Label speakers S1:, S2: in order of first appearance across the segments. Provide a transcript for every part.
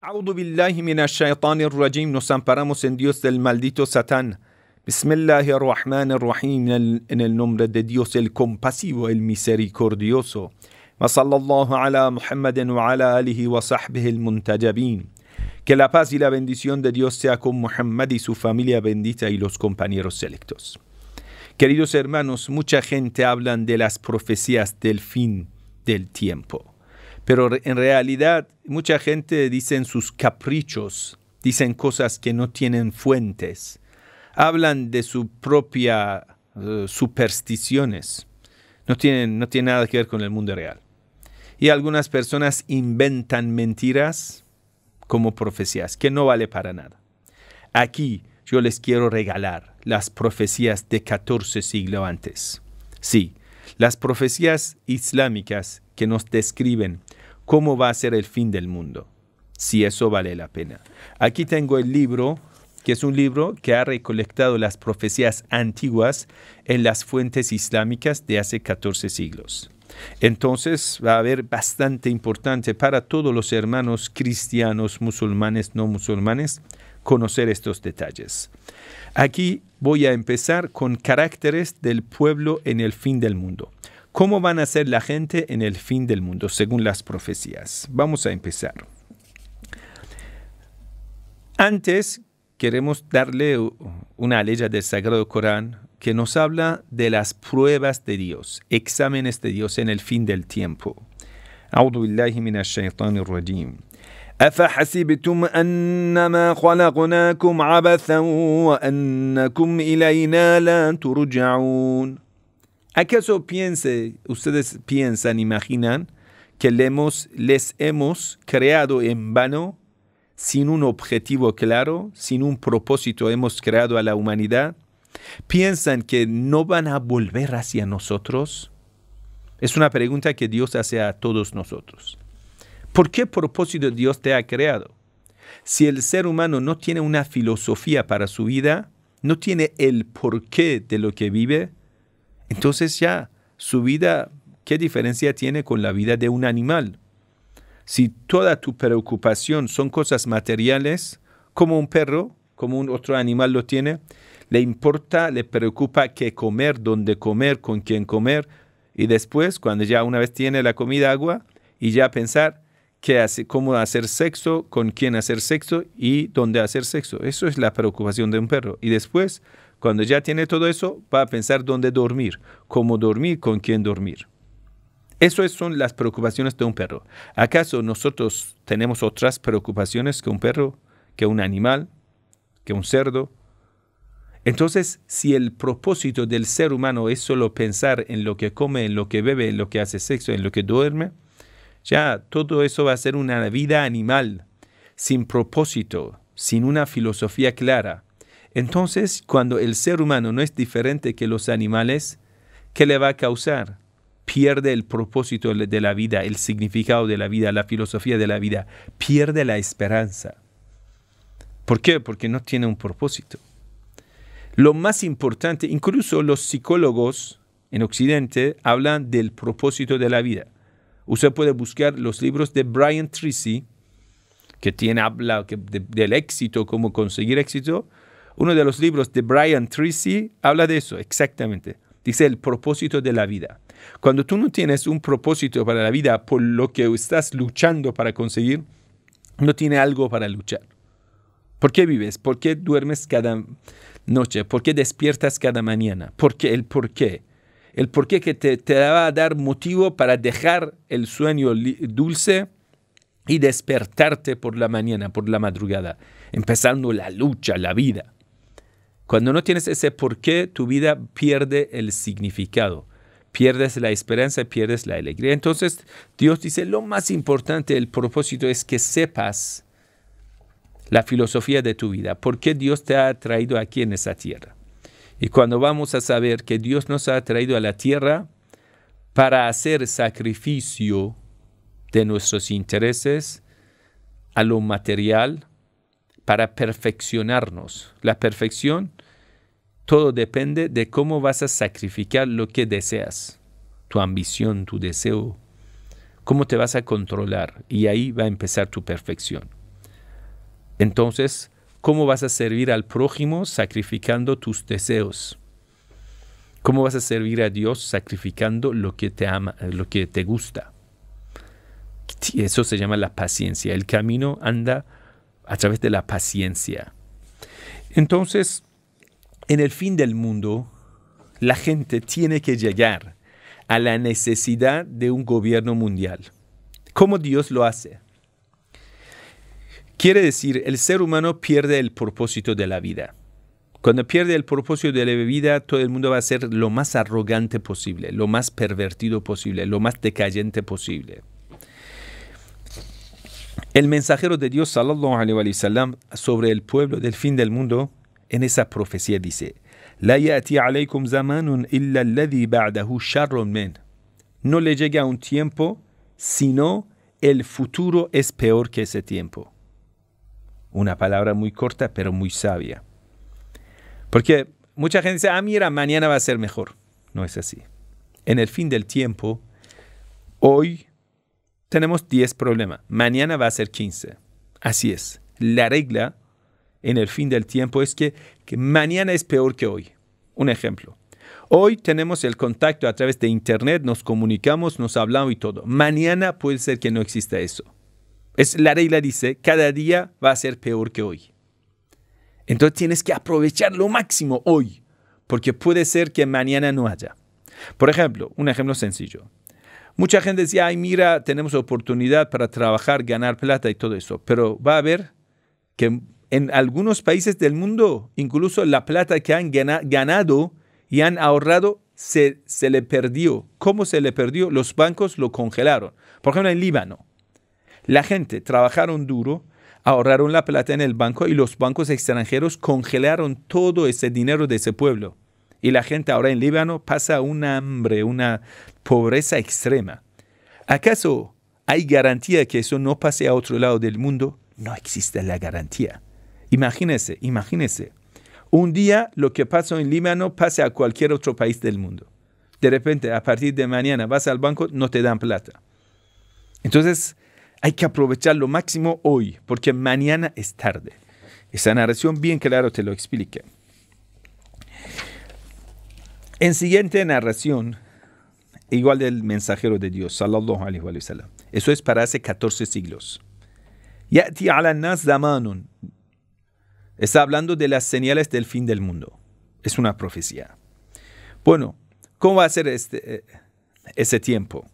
S1: A'udhu billahi minash shaitanir rajim. Nos amparamos en Dios del maldito Satán. Bismillahirrahmanirrahim. En el nombre de Dios el compasivo, el misericordioso. Wa sallallahu ala Muhammadin wa ala alihi wa sahbihi el muntajabin. Que la paz y la bendición de Dios sea con Muhammad y su familia bendita y los compañeros selectos. Queridos hermanos, mucha gente habla de las profecías del fin del tiempo. Pero en realidad mucha gente dice sus caprichos, dicen cosas que no tienen fuentes. Hablan de su propia supersticiones. No tiene nada que ver con el mundo real. Y algunas personas inventan mentiras como profecías, que no vale para nada. Aquí yo les quiero regalar las profecías de 14 siglos antes. Sí, las profecías islámicas que nos describen cómo va a ser el fin del mundo, si eso vale la pena. Aquí tengo el libro, que es un libro que ha recolectado las profecías antiguas en las fuentes islámicas de hace 14 siglos. Entonces va a haber bastante importante para todos los hermanos cristianos, musulmanes, no musulmanes, conocer estos detalles. Aquí voy a empezar con caracteres del pueblo en el fin del mundo. ¿Cómo van a ser la gente en el fin del mundo, según las profecías? Vamos a empezar. Antes, queremos darle una ley del Sagrado Corán que nos habla de las pruebas de Dios, exámenes de Dios en el fin del tiempo. A'udhu billahi minash shaitanir rajim. أَفَحَسِبْتُمْ أَنَّمَا خَلَقْنَاكُمْ عَبَثًا وَأَنَّكُمْ إِلَيْنَا لَا تُرْجَعُونَ. ¿Acaso ustedes piensan, imaginan, que les hemos creado en vano, sin un objetivo claro, sin un propósito hemos creado a la humanidad? ¿Piensan que no van a volver hacia nosotros? Es una pregunta que Dios hace a todos nosotros. ¿Por qué propósito Dios te ha creado? Si el ser humano no tiene una filosofía para su vida, no tiene el porqué de lo que vive, entonces ya su vida, ¿qué diferencia tiene con la vida de un animal? Si toda tu preocupación son cosas materiales, como un perro, como un otro animal lo tiene, le preocupa qué comer, dónde comer, con quién comer, y después, cuando ya una vez tiene la comida, agua, y ya pensar cómo hacer sexo, con quién hacer sexo y dónde hacer sexo. Eso es la preocupación de un perro. Y después, cuando ya tiene todo eso, va a pensar dónde dormir, cómo dormir, con quién dormir. Esas son las preocupaciones de un perro. ¿Acaso nosotros tenemos otras preocupaciones que un perro, que un animal, que un cerdo? Entonces, si el propósito del ser humano es solo pensar en lo que come, en lo que bebe, en lo que hace sexo, en lo que duerme, ya todo eso va a ser una vida animal, sin propósito, sin una filosofía clara. Entonces, cuando el ser humano no es diferente que los animales, ¿qué le va a causar? Pierde el propósito de la vida, el significado de la vida, la filosofía de la vida. Pierde la esperanza. ¿Por qué? Porque no tiene un propósito. Lo más importante, incluso los psicólogos en Occidente hablan del propósito de la vida. Usted puede buscar los libros de Brian Tracy, que habla del éxito, cómo conseguir éxito. Uno de los libros de Brian Tracy habla de eso, exactamente. Dice el propósito de la vida. Cuando tú no tienes un propósito para la vida por lo que estás luchando para conseguir, no tienes algo para luchar. ¿Por qué vives? ¿Por qué duermes cada noche? ¿Por qué despiertas cada mañana? ¿Por qué? El por qué. El por qué que te va a dar motivo para dejar el sueño dulce y despertarte por la mañana, por la madrugada, empezando la lucha, la vida. Cuando no tienes ese por qué, tu vida pierde el significado. Pierdes la esperanza, pierdes la alegría. Entonces, Dios dice, lo más importante, el propósito es que sepas la filosofía de tu vida. ¿Por qué Dios te ha traído aquí en esa tierra? Y cuando vamos a saber que Dios nos ha traído a la tierra para hacer sacrificio de nuestros intereses a lo material, para perfeccionarnos. La perfección, todo depende de cómo vas a sacrificar lo que deseas, tu ambición, tu deseo, cómo te vas a controlar, y ahí va a empezar tu perfección. Entonces, ¿cómo vas a servir al prójimo sacrificando tus deseos? ¿Cómo vas a servir a Dios sacrificando lo que te ama, lo que te gusta? Eso se llama la paciencia. El camino anda a través de la paciencia. Entonces, en el fin del mundo, la gente tiene que llegar a la necesidad de un gobierno mundial. ¿Cómo Dios lo hace? Quiere decir, el ser humano pierde el propósito de la vida. Cuando pierde el propósito de la vida, todo el mundo va a ser lo más arrogante posible, lo más pervertido posible, lo más decayente posible. El mensajero de Dios, sallallahu alaihi wa sallam, sobre el pueblo del fin del mundo, en esa profecía dice: "La ya'ti alaykum zamanun illa alladhi ba'dahu sharrun min." No le llega un tiempo, sino el futuro es peor que ese tiempo. Una palabra muy corta, pero muy sabia. Porque mucha gente dice, mira, mañana va a ser mejor. No es así. En el fin del tiempo, hoy tenemos 10 problemas. Mañana va a ser 15. Así es. La regla en el fin del tiempo es que mañana es peor que hoy. Un ejemplo. Hoy tenemos el contacto a través de internet, nos comunicamos, nos hablamos y todo. Mañana puede ser que no exista eso. La regla dice, cada día va a ser peor que hoy. Entonces tienes que aprovechar lo máximo hoy, porque puede ser que mañana no haya. Por ejemplo, un ejemplo sencillo. Mucha gente decía, mira, tenemos oportunidad para trabajar, ganar plata y todo eso. Pero va a ver que en algunos países del mundo, incluso la plata que han ganado y han ahorrado, se le perdió. ¿Cómo se le perdió? Los bancos lo congelaron. Por ejemplo, en Líbano, la gente trabajaron duro, ahorraron la plata en el banco y los bancos extranjeros congelaron todo ese dinero de ese pueblo. Y la gente ahora en Líbano pasa una hambre, una pobreza extrema. ¿Acaso hay garantía que eso no pase a otro lado del mundo? No existe la garantía. Imagínese. Un día lo que pasó en Líbano pase a cualquier otro país del mundo. De repente, a partir de mañana vas al banco, no te dan plata. Entonces, hay que aprovechar lo máximo hoy, porque mañana es tarde. Esa narración bien claro te lo explica. En siguiente narración, igual del mensajero de Dios, sallallahu alaihi wa sallam. Eso es para hace 14 siglos. Ya'ti ala nas zamanun. Está hablando de las señales del fin del mundo. Es una profecía. Bueno, ¿cómo va a ser ese tiempo?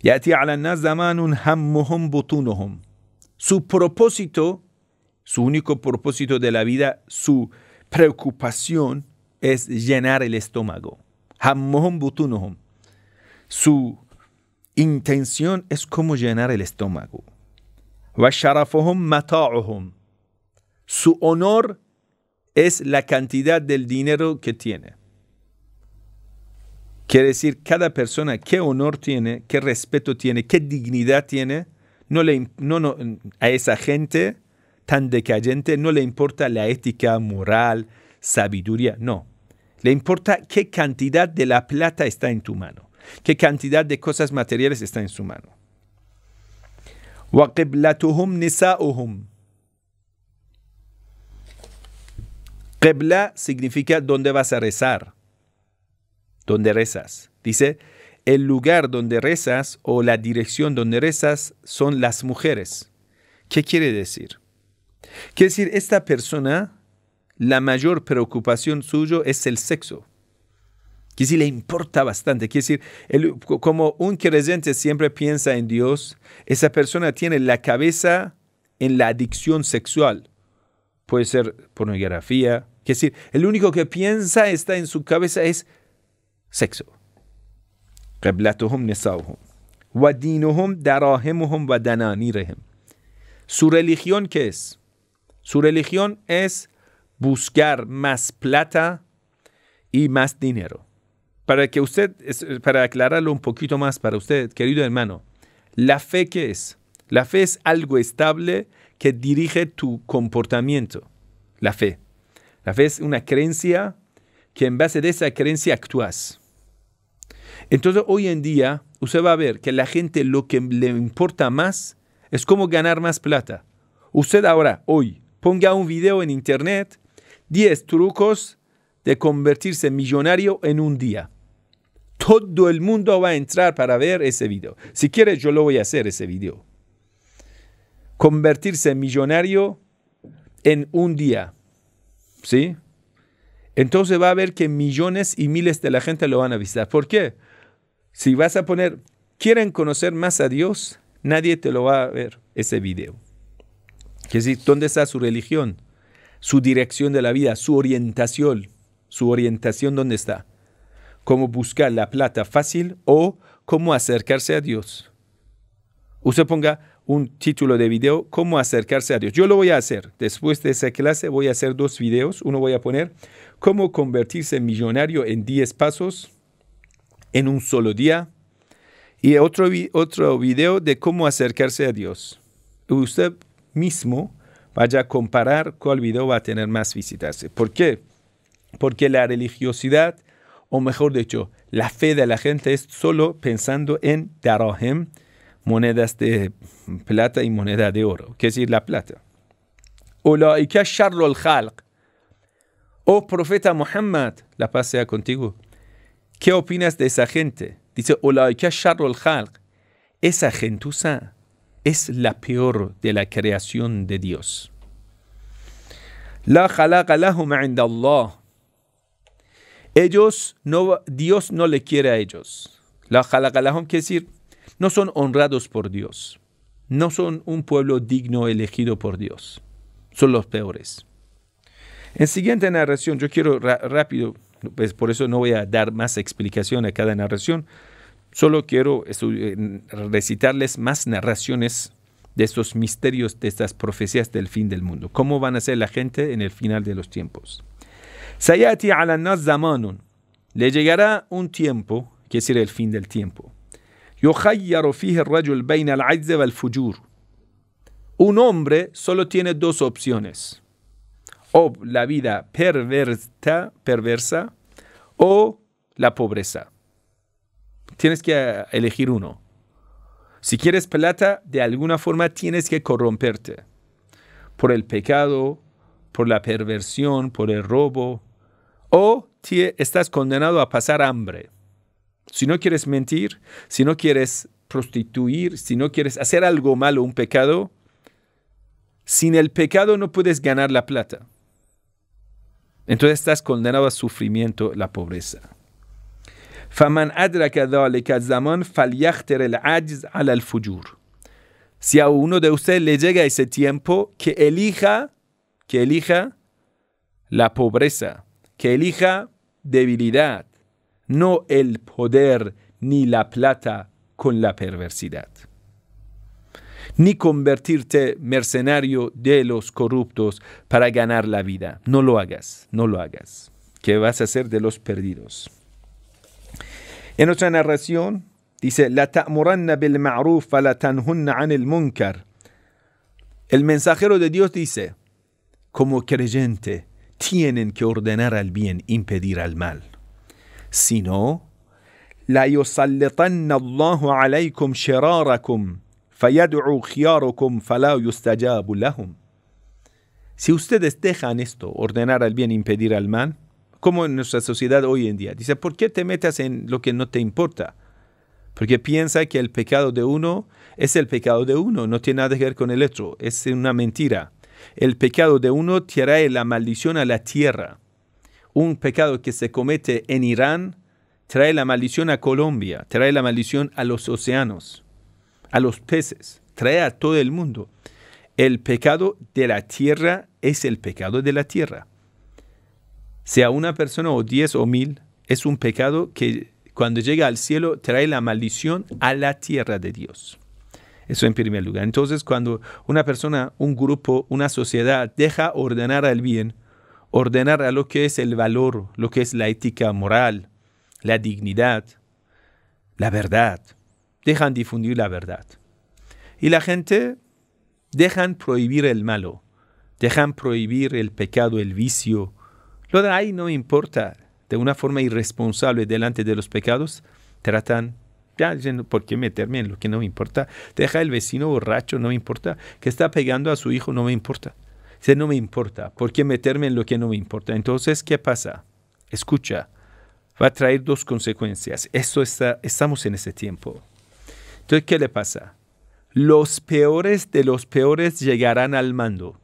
S1: Ya'ti ala nas zamanun hammuhum butunuhum. Su propósito, su único propósito de la vida, su preocupación es llenar el estómago. Hammuhum butunuhum. Su intención es cómo llenar el estómago. Wa sharafuhum mata'uhum. Su honor es la cantidad del dinero que tiene. Quiere decir, cada persona, qué honor tiene, qué respeto tiene, qué dignidad tiene, a esa gente tan decayente no le importa la ética, moral, sabiduría, no. Le importa qué cantidad de la plata está en tu mano, qué cantidad de cosas materiales está en su mano. Wa qiblatuhum nisa'uhum. Qibla significa dónde vas a rezar. Donde rezas. Dice, el lugar donde rezas o la dirección donde rezas son las mujeres. ¿Qué quiere decir? Quiere decir, esta persona, la mayor preocupación suyo es el sexo. Quiere decir, le importa bastante. Quiere decir, como un creyente siempre piensa en Dios, esa persona tiene la cabeza en la adicción sexual. Puede ser pornografía. Quiere decir, el único que piensa está en su cabeza es sexo. Qiblatuhum nisa'uhum. Wa dinuhum darahimuhum wa dananirihim. ¿Su religión qué es? Su religión es buscar más plata y más dinero. Para aclararlo un poquito más para usted, querido hermano, ¿la fe qué es? La fe es algo estable que dirige tu comportamiento. La fe. La fe es una creencia que en base de esa creencia actúas. Entonces, hoy en día, usted va a ver que la gente lo que le importa más es cómo ganar más plata Usted ahora, hoy, ponga un video en internet, 10 trucos de convertirse en millonario en un día. Todo el mundo va a entrar para ver ese video. Si quiere, yo lo voy a hacer, ese video. Convertirse en millonario en un día. ¿Sí? Entonces va a ver que millones y miles de la gente lo van a visitar. ¿Por qué? Si vas a poner, ¿quieren conocer más a Dios? Nadie te lo va a ver, ese video. Es decir, ¿dónde está su religión? Su dirección de la vida, su orientación. Su orientación, ¿dónde está? ¿Cómo buscar la plata fácil o cómo acercarse a Dios? Usted ponga un título de video, ¿cómo acercarse a Dios? Yo lo voy a hacer. Después de esa clase voy a hacer 2 videos. Uno voy a poner, ¿cómo convertirse en millonario en 10 pasos en un solo día? Y otro video de cómo acercarse a Dios. Usted mismo vaya a comparar cuál video va a tener más visitas. ¿Por qué? Porque la religiosidad, o mejor dicho, la fe de la gente es solo pensando en darahim, monedas de plata y moneda de oro, que es decir, la plata. Ulaika sharrul khalq. Oh profeta Muhammad, la paz sea contigo. ¿Qué opinas de esa gente? Dice, Ulaika sharrul khalq. Esa gentuza es la peor de la creación de Dios. La khalaqa lahum 'inda Allah. Dios no le quiere a ellos. La khalaqa lahum quiere decir, no son honrados por Dios. No son un pueblo digno elegido por Dios. Son los peores. En siguiente narración, yo quiero rápido, pues por eso no voy a dar más explicación a cada narración. Solo quiero recitarles más narraciones de estos misterios, de estas profecías del fin del mundo. ¿Cómo van a ser la gente en el final de los tiempos? Sayati ala nas zamanun. Le llegará un tiempo, que es el fin del tiempo. Yukhayyaru fihi ar-rajul bayna al-'ajz wal-fujur. Un hombre solo tiene 2 opciones. O la vida perversa o la pobreza. Tienes que elegir uno. Si quieres plata, de alguna forma tienes que corromperte. Por el pecado, por la perversión, por el robo. O estás condenado a pasar hambre. Si no quieres mentir, si no quieres prostituir, si no quieres hacer algo malo, un pecado, sin el pecado no puedes ganar la plata. Entonces estás condenado a sufrimiento, la pobreza. فَمَنْ أَدْرَكَ ذَلِكَ الزَّمَانِ فَلْيَخْتَرِ الْعَجْزَ عَلَى الْفُجُورِ. Si a uno de ustedes le llega ese tiempo, que elija la pobreza, que elija debilidad, no el poder ni la plata con la perversidad. Ni convertirte mercenario de los corruptos para ganar la vida. No lo hagas, no lo hagas. Que vas a ser de los perdidos. En otra narración dice, la ta'muranna bil ma'ruf wa la tanhunna 'anil munkar. El mensajero de Dios dice, como creyente, tienen que ordenar al bien, impedir al mal. Si no, la yusallitanna Allahu 'alaykum shirarakum fayad'u khiyarukum fala yustajabu lahum. Si ustedes dejan esto, ordenar al bien, impedir al mal, como en nuestra sociedad hoy en día, dice, ¿por qué te metas en lo que no te importa? Porque piensa que el pecado de uno es el pecado de uno, no tiene nada que ver con el otro, es una mentira. El pecado de uno trae la maldición a la tierra. Un pecado que se comete en Irán trae la maldición a Colombia, trae la maldición a los océanos, a los peces, trae a todo el mundo. El pecado de la tierra es el pecado de la tierra. Sea una persona o 10 o 1000, es un pecado que cuando llega al cielo trae la maldición a la tierra de Dios. Eso en primer lugar. Entonces, cuando una persona, un grupo, una sociedad deja ordenar al bien, ordenar a lo que es el valor, lo que es la ética moral, la dignidad, la verdad, dejan difundir la verdad. Y la gente dejan prohibir el malo, dejan prohibir el pecado, el vicio. Lo de ahí no importa. De una forma irresponsable delante de los pecados, tratan Ya, dicen, ¿por qué meterme en lo que no me importa? Deja el vecino borracho, no me importa. Que está pegando a su hijo, no me importa. Dice, no me importa. ¿Por qué meterme en lo que no me importa? Entonces, ¿qué pasa? Escucha, va a traer dos consecuencias. Estamos en ese tiempo. Entonces, ¿qué le pasa? Los peores de los peores llegarán al mando.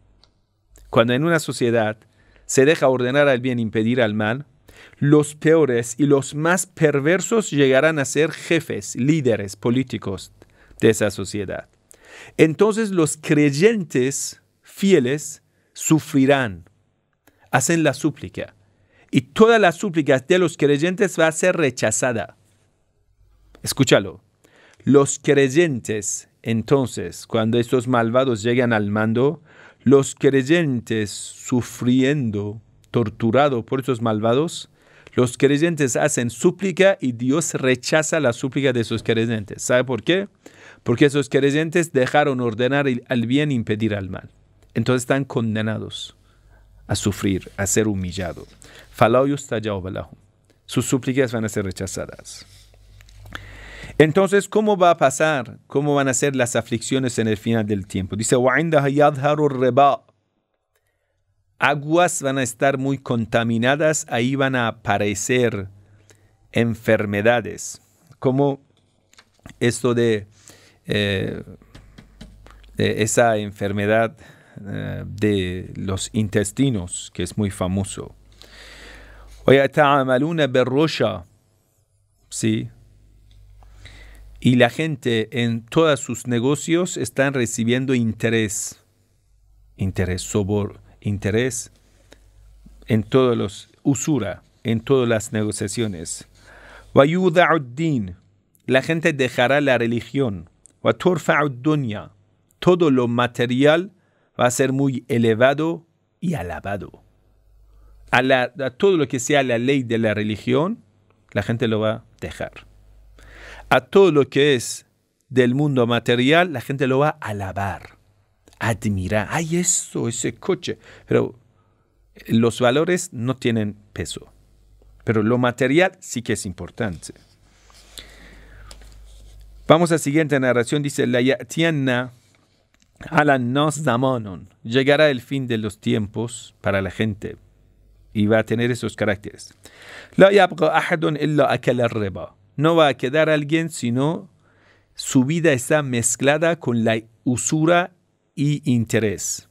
S1: Cuando en una sociedad se deja ordenar al bien, impedir al mal, los peores y los más perversos llegarán a ser jefes, líderes políticos de esa sociedad. Entonces los creyentes fieles sufrirán, hacen la súplica, y todas las súplicas de los creyentes va a ser rechazada. Escúchalo. Los creyentes, entonces, cuando estos malvados llegan al mando, los creyentes sufriendo, torturados por estos malvados, los creyentes hacen súplica y Dios rechaza la súplica de esos creyentes. ¿Sabe por qué? Porque esos creyentes dejaron ordenar al bien e impedir al mal. Entonces están condenados a sufrir, a ser humillados. Sus súplicas van a ser rechazadas. Entonces, ¿cómo va a pasar? ¿Cómo van a ser las aflicciones en el final del tiempo? Dice, aguas van a estar muy contaminadas, ahí van a aparecer enfermedades, como esto de esa enfermedad de los intestinos, que es muy famoso. ¿Sí? Y la gente en todos sus negocios están recibiendo interés en todos los usura, en todas las negociaciones. La gente dejará la religión. Todo lo material va a ser muy elevado y alabado. A todo lo que sea la ley de la religión, la gente lo va a dejar. A todo lo que es del mundo material, la gente lo va a alabar, admirar. ¡Ay, eso, ese coche! Pero los valores no tienen peso. Pero lo material sí que es importante. Vamos a la siguiente narración. Dice, la ya'tianna ala nas zamanon. Llegará el fin de los tiempos para la gente. Y va a tener esos caracteres. La yabqa ahadun illa akala riba. No va a quedar alguien, sino su vida está mezclada con la usura y interés.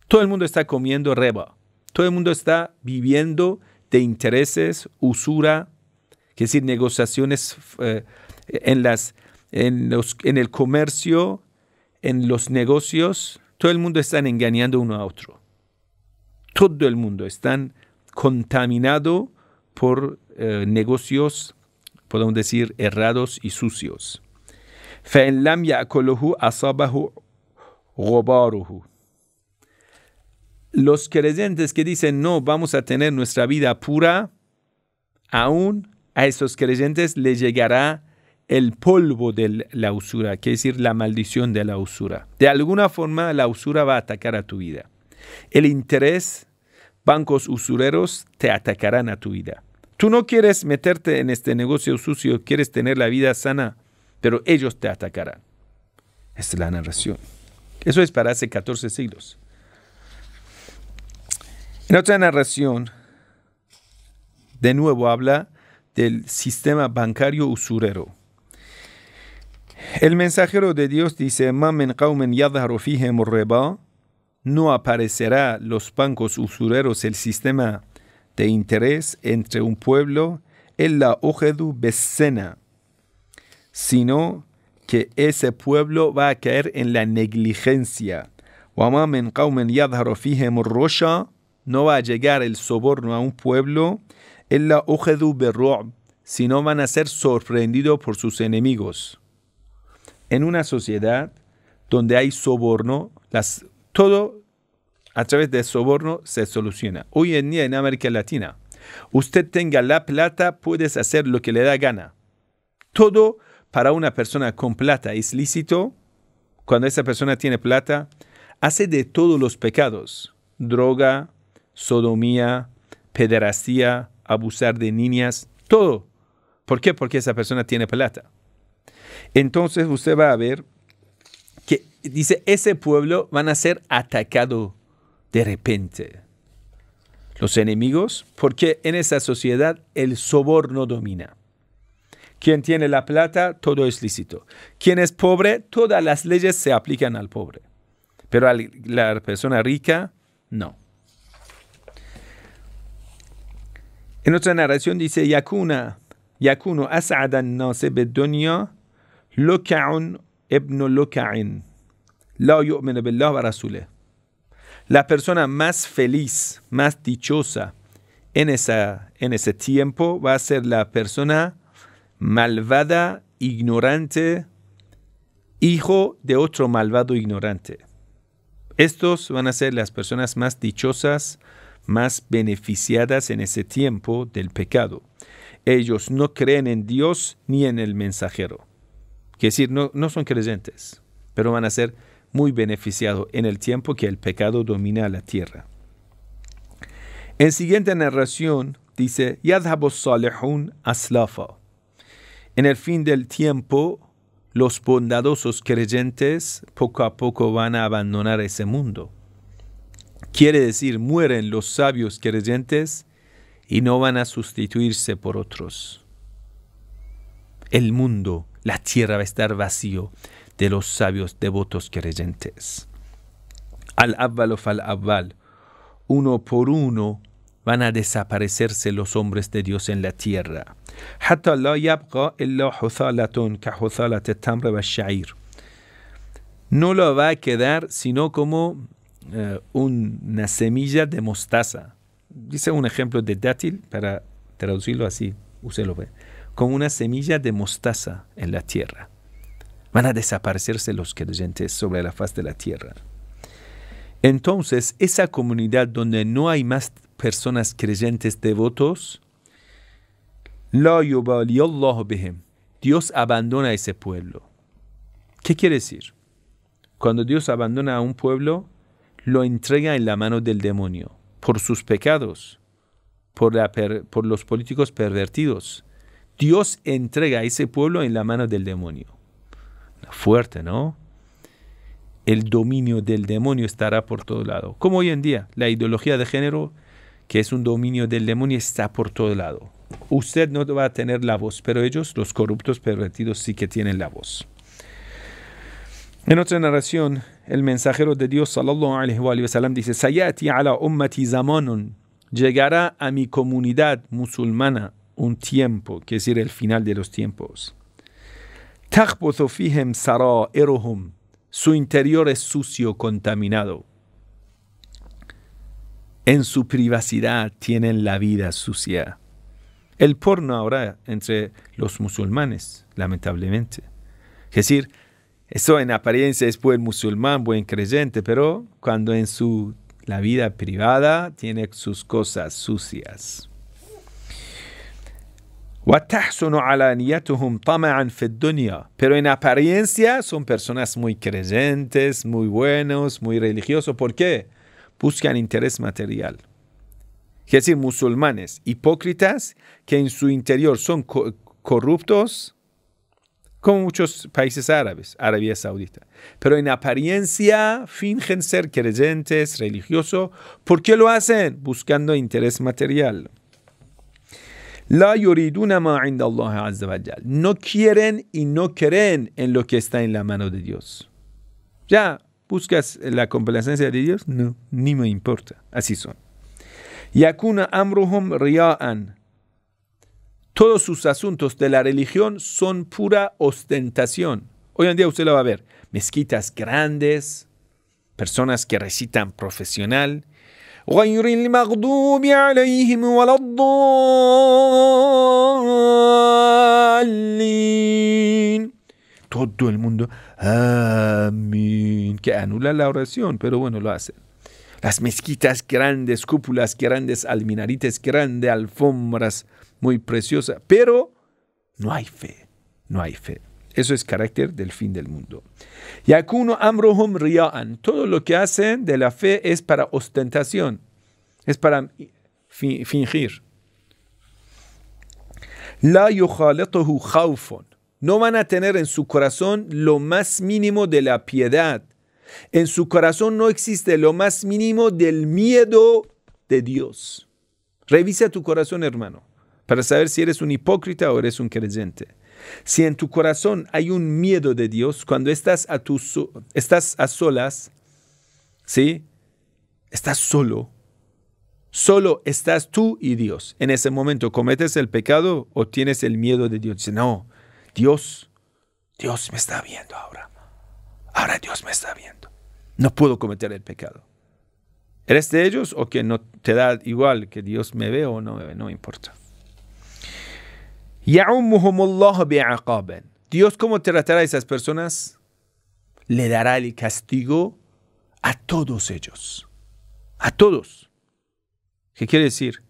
S1: Todo el mundo está comiendo riba. Todo el mundo está viviendo de intereses, usura, que es decir, negociaciones en el comercio, en los negocios. Todo el mundo está engañando uno a otro. Todo el mundo está contaminado por negocios, podemos decir, errados y sucios. فَإِنْ لَمْ يَأْكُلُهُ أَصَابَهُ غُبَارُهُ. Los creyentes que dicen, no, vamos a tener nuestra vida pura, aún a esos creyentes les llegará el polvo de la usura, que es decir, la maldición de la usura. De alguna forma, la usura va a atacar a tu vida. El interés, bancos usureros te atacarán a tu vida. Tú no quieres meterte en este negocio sucio, quieres tener la vida sana, pero ellos te atacarán. Esta es la narración. Eso es para hace 14 siglos. En otra narración, de nuevo habla del sistema bancario usurero. El mensajero de Dios dice, "Ma min qawmin yadharu fihim ar-riba", no aparecerá los bancos usureros, el sistema de interés entre un pueblo, illa ukhidhu bis-sina, sino que ese pueblo va a caer en la negligencia. Wa ma min qawmin yadharu fihim ar-rusha, no va a llegar el soborno a un pueblo, illa ukhidhu bir-ru'b, sino van a ser sorprendidos por sus enemigos. En una sociedad donde hay soborno, todo a través del soborno se soluciona. Hoy en día en América Latina, usted tenga la plata, puedes hacer lo que le da gana. Todo para una persona con plata es lícito. Cuando esa persona tiene plata, hace de todos los pecados: droga, sodomía, pederastía, abusar de niñas, todo. ¿Por qué? Porque esa persona tiene plata. Entonces usted va a ver que dice, ese pueblo van a ser atacado de repente. Los enemigos, porque en esa sociedad el soborno domina. Quien tiene la plata, todo es lícito. Quien es pobre, todas las leyes se aplican al pobre. Pero a la persona rica, no. En otra narración dice, Yakunu as'adan nasi bid-dunya Luka'un ibn Luka'in la yu'minu billah wa rasulih. La persona más feliz, más dichosa en ese tiempo va a ser la persona malvada, ignorante, hijo de otro malvado ignorante. Estos van a ser las personas más dichosas, más beneficiadas en ese tiempo del pecado. Ellos no creen en Dios ni en el mensajero. Quiere decir, no son creyentes, pero van a ser muy beneficiados en el tiempo que el pecado domina la tierra. En siguiente narración dice, Yadhabu salihun aslafa. En el fin del tiempo, los bondadosos creyentes poco a poco van a abandonar ese mundo. Quiere decir, mueren los sabios creyentes y no van a sustituirse por otros. El mundo, la tierra va a estar vacío de los sabios devotos creyentes. Al-Awwal fal-Awwal, uno por uno van a desaparecerse los hombres de Dios en la tierra. Hatta la yabqa illa huthalatun ka huthalat at-tamr wa ash-sha'ir. No lo va a quedar sino como una semilla de mostaza. Dice un ejemplo de dátil para traducirlo así, usted lo ve. Como una semilla de mostaza en la tierra. Van a desaparecerse los creyentes sobre la faz de la tierra. Entonces, esa comunidad donde no hay más personas creyentes devotos, la yubali Allahu bihim. Dios abandona a ese pueblo. ¿Qué quiere decir? Cuando Dios abandona a un pueblo, lo entrega en la mano del demonio por sus pecados, por los políticos pervertidos. Dios entrega a ese pueblo en la mano del demonio. Fuerte, ¿no? El dominio del demonio estará por todo lado. Como hoy en día, la ideología de género, que es un dominio del demonio, está por todo lado. Usted no va a tener la voz, pero ellos, los corruptos pervertidos, sí que tienen la voz. En otra narración, el mensajero de Dios, sallallahu alaihi wa sallam, dice, Sayati ala ummati zamanun, llegará a mi comunidad musulmana un tiempo, que es decir, el final de los tiempos. Takhbuthu fihim sara'iruhum, su interior es sucio, contaminado. En su privacidad tienen la vida sucia. El porno ahora entre los musulmanes, lamentablemente. Es decir, eso en apariencia es buen musulmán, buen creyente, pero cuando en la vida privada tiene sus cosas sucias. Pero en apariencia son personas muy creyentes, muy buenos, muy religiosos. ¿Por qué? Buscan interés material. Es decir, musulmanes hipócritas que en su interior son corruptos, como muchos países árabes, Arabia Saudita. Pero en apariencia fingen ser creyentes, religiosos. ¿Por qué lo hacen? Buscando interés material. La yuriduna ma inda Allah azza wa jal. No quieren y no creen en lo que está en la mano de Dios. ¿Ya buscas la complacencia de Dios? No, ni me importa. Así son. Yakuna amruhum riya'an. Todos sus asuntos de la religión son pura ostentación. Hoy en día usted lo va a ver. Mezquitas grandes, personas que recitan profesional. غير المغضوب عليهم ولا الضالين. Todo el mundo, amén, que anula la oración, pero bueno, lo hacen. Las mezquitas grandes, cúpulas grandes, alminarites grandes, alfombras muy preciosas, pero no hay fe, no hay fe. Eso es carácter del fin del mundo. Yakunu amruhum riya'an. Todo lo que hacen de la fe es para ostentación. Es para fingir. La yukhalituhu khawfun. no van a tener en su corazón lo más mínimo de la piedad. En su corazón no existe lo más mínimo del miedo de Dios. Revisa tu corazón, hermano, para saber si eres un hipócrita o eres un creyente. Si en tu corazón hay un miedo de Dios, cuando estás a solas, ¿sí? Estás solo estás tú y Dios. En ese momento, ¿cometes el pecado o tienes el miedo de Dios? Dice, no, Dios me está viendo ahora. Ahora Dios me está viendo. No puedo cometer el pecado. ¿Eres de ellos o que no te da igual que Dios me ve o no me ve? No importa. Dios, ¿cómo tratará a esas personas? Le dará el castigo a todos ellos. A todos. ¿Qué quiere decir?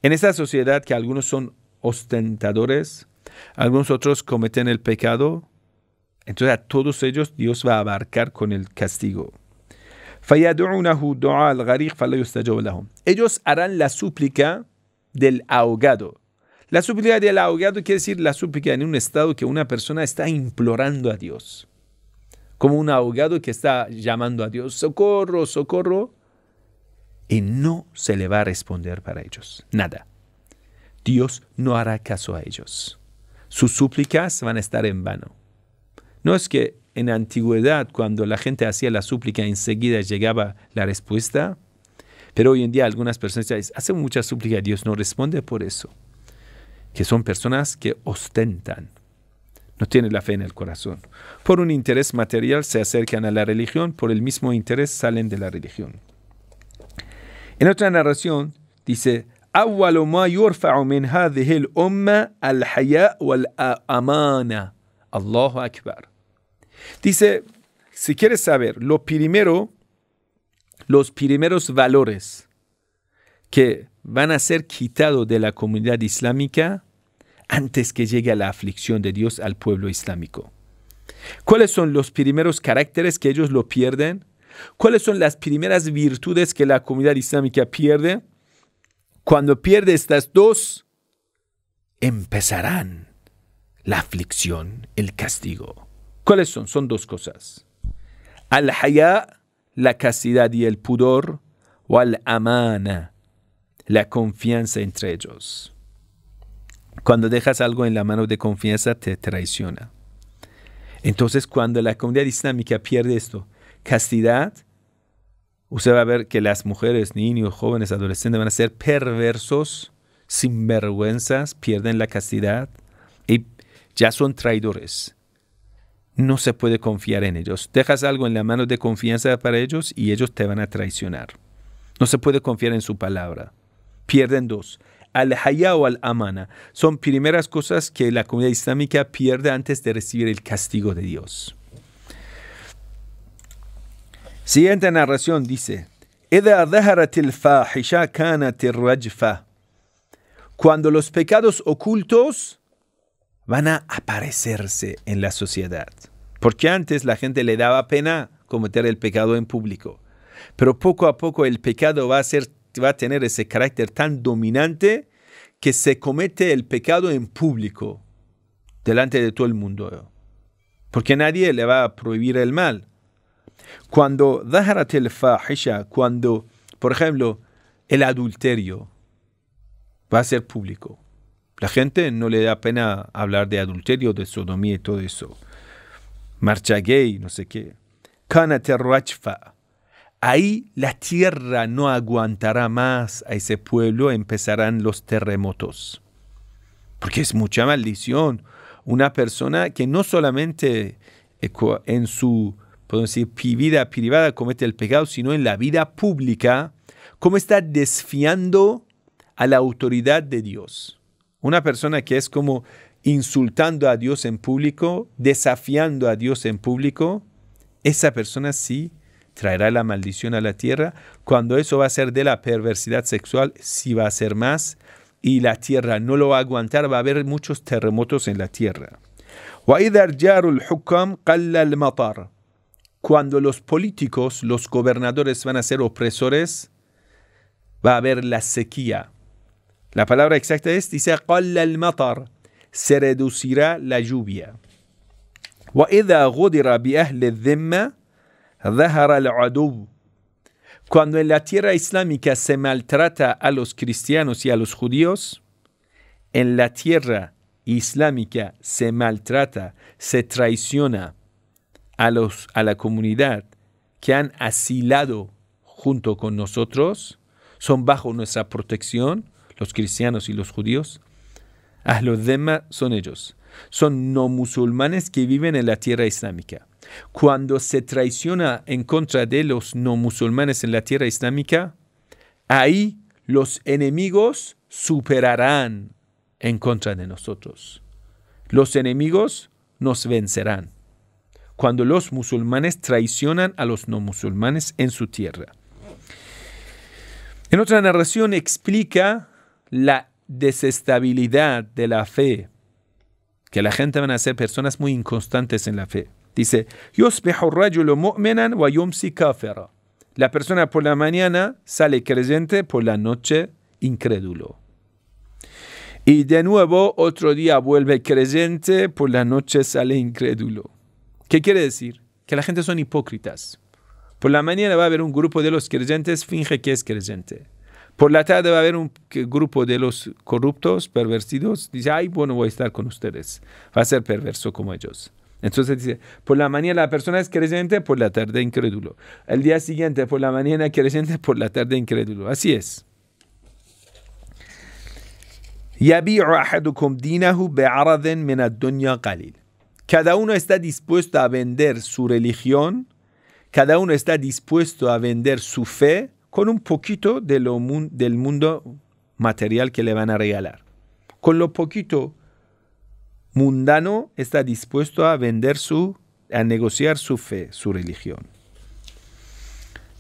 S1: En esta sociedad que algunos son ostentadores, algunos otros cometen el pecado, entonces a todos ellos Dios va a abarcar con el castigo. Ellos harán la súplica del ahogado. La súplica del ahogado quiere decir la súplica en un estado que una persona está implorando a Dios. Como un ahogado que está llamando a Dios, socorro, socorro. Y no se le va a responder para ellos. Nada. Dios no hará caso a ellos. Sus súplicas van a estar en vano. No es que en la antigüedad, cuando la gente hacía la súplica, enseguida llegaba la respuesta. Pero hoy en día algunas personas hacen mucha súplica y Dios no responde por eso. Que son personas que ostentan. No tienen la fe en el corazón. Por un interés material se acercan a la religión, por el mismo interés salen de la religión. En otra narración dice, أول ما يرفع من هذه الأمة الحياء والأمانة. Allahu Akbar. Dice, si quieres saber, los primeros valores que van a ser quitados de la comunidad islámica antes que llegue la aflicción de Dios al pueblo islámico. ¿Cuáles son los primeros caracteres que ellos lo pierden? ¿Cuáles son las primeras virtudes que la comunidad islámica pierde? Cuando pierde estas dos, empezarán la aflicción, el castigo. ¿Cuáles son? Son dos cosas. Al-haya, la castidad y el pudor, o al-amana, la confianza entre ellos. Cuando dejas algo en la mano de confianza, te traiciona. Entonces, cuando la comunidad islámica pierde esto, castidad, usted va a ver que las mujeres, niños, jóvenes, adolescentes van a ser perversos, sinvergüenzas, pierden la castidad y ya son traidores. No se puede confiar en ellos. Dejas algo en la mano de confianza para ellos y ellos te van a traicionar. No se puede confiar en su palabra. Pierden dos. Al-haya o al-amana son primeras cosas que la comunidad islámica pierde antes de recibir el castigo de Dios. Siguiente narración dice, إِذَا ظَهَرَتِ الْفَاحِشَةُ كَانَتِ الرَّجْفَةُ. Cuando los pecados ocultos van a aparecerse en la sociedad. Porque antes la gente le daba pena cometer el pecado en público. Pero poco a poco el pecado va a tener ese carácter tan dominante que se comete el pecado en público, delante de todo el mundo. Porque nadie le va a prohibir el mal. Cuando ظهرت الفاحشة, cuando, por ejemplo, el adulterio va a ser público. La gente no le da pena hablar de adulterio, de sodomía y todo eso. Marcha gay, no sé qué. كانت الرجفة. Ahí la tierra no aguantará más a ese pueblo, empezarán los terremotos. Porque es mucha maldición. Una persona que no solamente en su, podemos decir, vida privada comete el pecado, sino en la vida pública, como está desfiando a la autoridad de Dios. Una persona que es como insultando a Dios en público, desafiando a Dios en público, esa persona sí traerá la maldición a la tierra. Cuando eso va a ser de la perversidad sexual, sí va a ser más, y la tierra no lo va a aguantar, va a haber muchos terremotos en la tierra. Cuando los políticos, los gobernadores van a ser opresores, va a haber la sequía. La palabra exacta dice qalla al-matar. se reducirá la lluvia. وَإِذَا غُدِرَ بِأَهْلِ الذِّمَّةِ ظَهَرَ الْعَدُوُّ. Cuando en la tierra islámica se maltrata a los cristianos y a los judíos, en la tierra islámica se maltrata, se traiciona a la comunidad que han asilado junto con nosotros, son bajo nuestra protección, los cristianos y los judíos. Ahlul Dhimma son ellos. Son no musulmanes que viven en la tierra islámica. Cuando se traiciona en contra de los no musulmanes en la tierra islámica, ahí los enemigos superarán en contra de nosotros. Los enemigos nos vencerán cuando los musulmanes traicionan a los no musulmanes en su tierra. En otra narración explica la desestabilidad de la fe, que la gente van a ser personas muy inconstantes en la fe. Dice, يُصْبِحُ الرَّجُلُ مُؤْمِنًا وَيُمْسِي كَافِرًا. La persona por la mañana sale creyente, por la noche incrédulo. Y de nuevo, otro día vuelve creyente, por la noche sale incrédulo. ¿Qué quiere decir? Que la gente son hipócritas. Por la mañana va a haber un grupo de los creyentes, finge que es creyente. Por la tarde va a haber un grupo de los corruptos, pervertidos, dice, ay, bueno, voy a estar con ustedes. Va a ser perverso como ellos. Entonces dice, por la mañana la persona es creyente, por la tarde incrédulo. El día siguiente, por la mañana creyente, por la tarde incrédulo. Así es. يَبِيعُ أَحَدُكُمْ دِينَهُ بِعَرَضٍ مِنَ الدُّنْيَا قَلِيلٍ. Cada uno está dispuesto a vender su religión, cada uno está dispuesto a vender su fe con un poquito de del mundo material que le van a regalar. Con lo poquito mundano está dispuesto a vender a negociar su fe, su religión.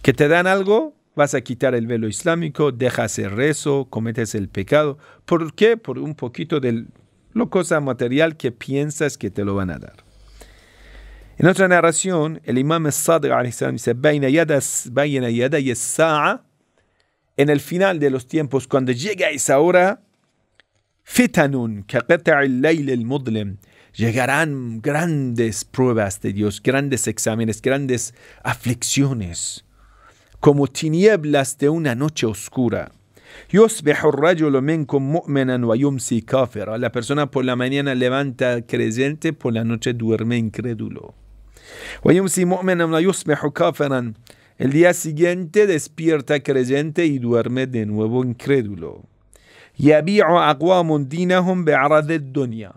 S1: Que te dan algo, vas a quitar el velo islámico, dejas el rezo, cometes el pecado. ¿Por qué? Por un poquito de la cosa material que piensas que te lo van a dar. En otra narración, el imam al-Sadiq dice, en el final de los tiempos, cuando llega esa hora, fitanun kaqata'il layl al-mudlim, llegarán grandes pruebas de Dios, grandes exámenes, grandes aflicciones, como tinieblas de una noche oscura. Yusbihu ar-rajulu minkum mu'minan wa yumsi kafira. La persona por la mañana levanta creyente, por la noche duerme incrédulo. Wa yumsi mu'minan wa yusbihu kafiran. El día siguiente despierta creyente y duerme de nuevo incrédulo. Yabi'u aqwamun dinahum bi'arad ad-dunya.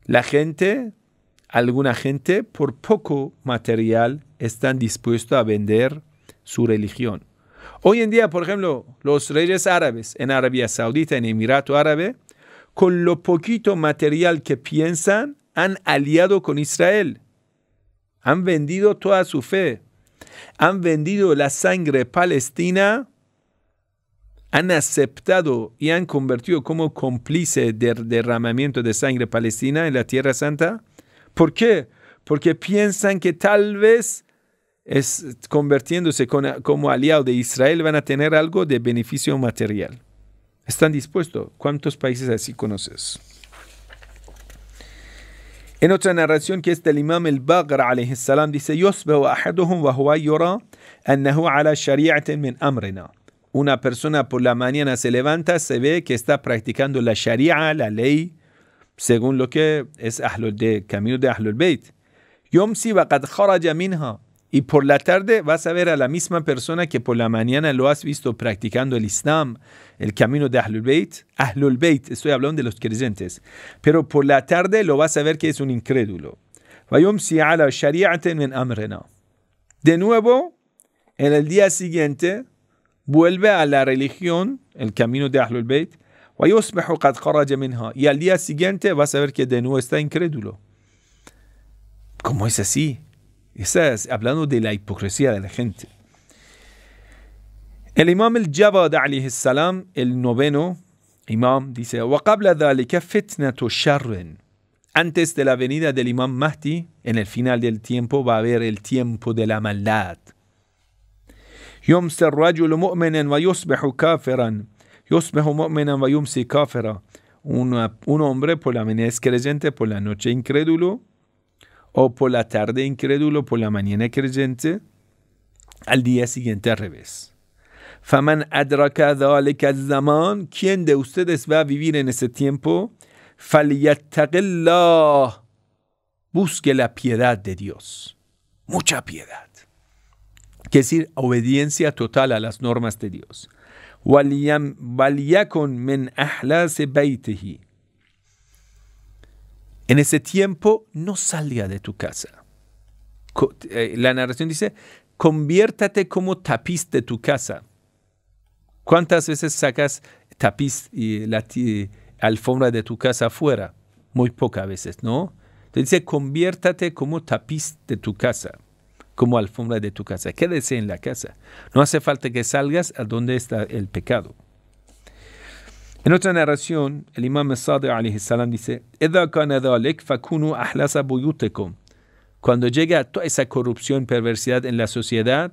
S1: La gente, alguna gente, por poco material, están dispuestos a vender su religión. Hoy en día, por ejemplo, los reyes árabes en Arabia Saudita, en Emirato Árabe, con lo poquito material que piensan, han aliado con Israel. Han vendido toda su fe. Han vendido la sangre palestina. Han aceptado y han convertido como cómplice del derramamiento de sangre palestina en la Tierra Santa. ¿Por qué? Porque piensan que tal vez convirtiéndose como aliado de Israel van a tener algo de beneficio material. ¿Están dispuestos? ¿Cuántos países así conoces? En otra narración que es del imam al-Baqir alayhi salam dice, يُصْبِحُ أَحَدُهُمْ وَهُوَ يُرَى أَنَّهُ عَلَى شَرِيعَةٍ مِنْ أَمْرِنَا. Una persona por la mañana se levanta, se ve que está practicando la sharia, la ley, según lo que es camino de Ahlul Bayt. يُمْسِي وَقَدْ خَرَجَ مِنْهَا. Y por la tarde vas a ver a la misma persona que por la mañana lo has visto practicando el Islam, el camino de Ahlul Bayt. Ahlul Bayt, estoy hablando de los creyentes. Pero por la tarde lo vas a ver que es un incrédulo. وَيُمْسِي عَلَى شَرِيعَةٍ مِنْ أَمْرِنَا. De nuevo, en el día siguiente, vuelve a la religión, el camino de Ahlul Bayt. وَيُصْبِحُ قَدْ خَرَجَ مِنْهَا. Y al día siguiente vas a ver que de nuevo está incrédulo. ¿Cómo es así? Estás hablando de la hipocresía de la gente. El imam al-Jawad alayhi salam, el noveno imam, dice, وَقَبْلَ ذَلِكَ فِتْنَةُ شَرٍ. Antes de la venida del imam Mahdi, en el final del tiempo, va a haber el tiempo de la maldad. يُمْسِي الرَّجُلُ مُؤْمِنًا وَيُصْبِحُ كَافِرًا. يُصْبِحُ مُؤْمِنًا وَيُمْسِي كَافِرًا. un hombre por la mañana es creyente, por la noche incrédulo, o por la tarde incrédulo, por la mañana creyente, al día siguiente al revés. Faman adraka dhalika zaman, ¿quién de ustedes va a vivir en ese tiempo? Falyattaqillah, busque la piedad de Dios, mucha piedad. Quiere decir obediencia total a las normas de Dios. Waliyakun min ahlasi baytihi. En ese tiempo no salga de tu casa. La narración dice, conviértate como tapiz de tu casa. ¿Cuántas veces sacas tapiz y la alfombra de tu casa afuera? Muy pocas veces, ¿no? Entonces dice, conviértate como tapiz de tu casa, como alfombra de tu casa. Quédese en la casa. No hace falta que salgas a donde está el pecado. En otra narración, el imam Sadiq alayhi salam dice, إِذَا كَانَ ذَلِكَ فَكُونُوا أَحْلَسَ بُيُوتِكُمْ. Cuando llega toda esa corrupción, perversidad en la sociedad,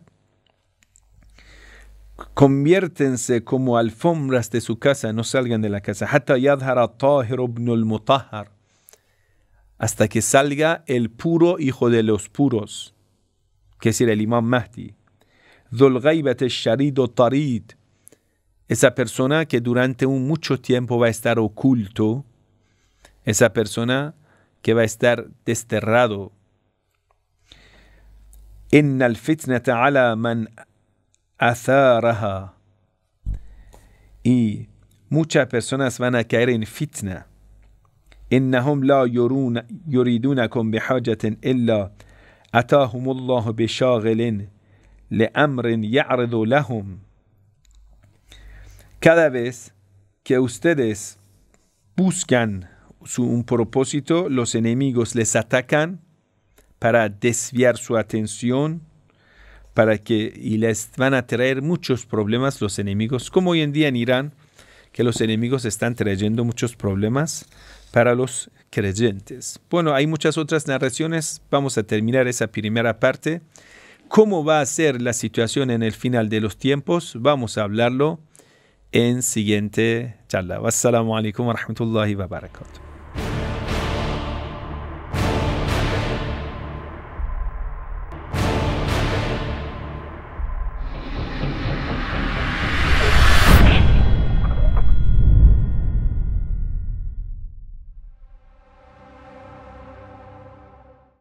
S1: conviértense como alfombras de su casa, no salgan de la casa. حَتَّى يَظْهَرَ طَاهِرُ بْنُ الْمُطَهَّرِ. Hasta que salga el puro hijo de los puros, que es el imam Mahdi. ذُو الْغَيْبَةِ الشَّرِيدُ طَرِيدُ. Esa persona que durante mucho tiempo va a estar oculto, esa persona que va a estar desterrado. إِنَّ الْفِتْنَةَ عَلَى مَنْ أَثَارَهَا. Y muchas personas van a caer en fitna. إِنَّهُمْ لَا يُرِيدُونَكُمْ بِحَاجَةٍ إِلَّا أَتَاهُمُ اللَّهُ بِشَاغِلٍ لِأَمْرٍ يَعْرِضُ لَهُمْ. Cada vez que ustedes buscan un propósito, los enemigos les atacan para desviar su atención, y les van a traer muchos problemas los enemigos, como hoy en día en Irán, que los enemigos están trayendo muchos problemas para los creyentes. Bueno, hay muchas otras narraciones. Vamos a terminar esa primera parte. ¿Cómo va a ser la situación en el final de los tiempos? Vamos a hablarlo en siguiente charla. Wassalamu alaikum wa rahmatullahi wa barakatuh.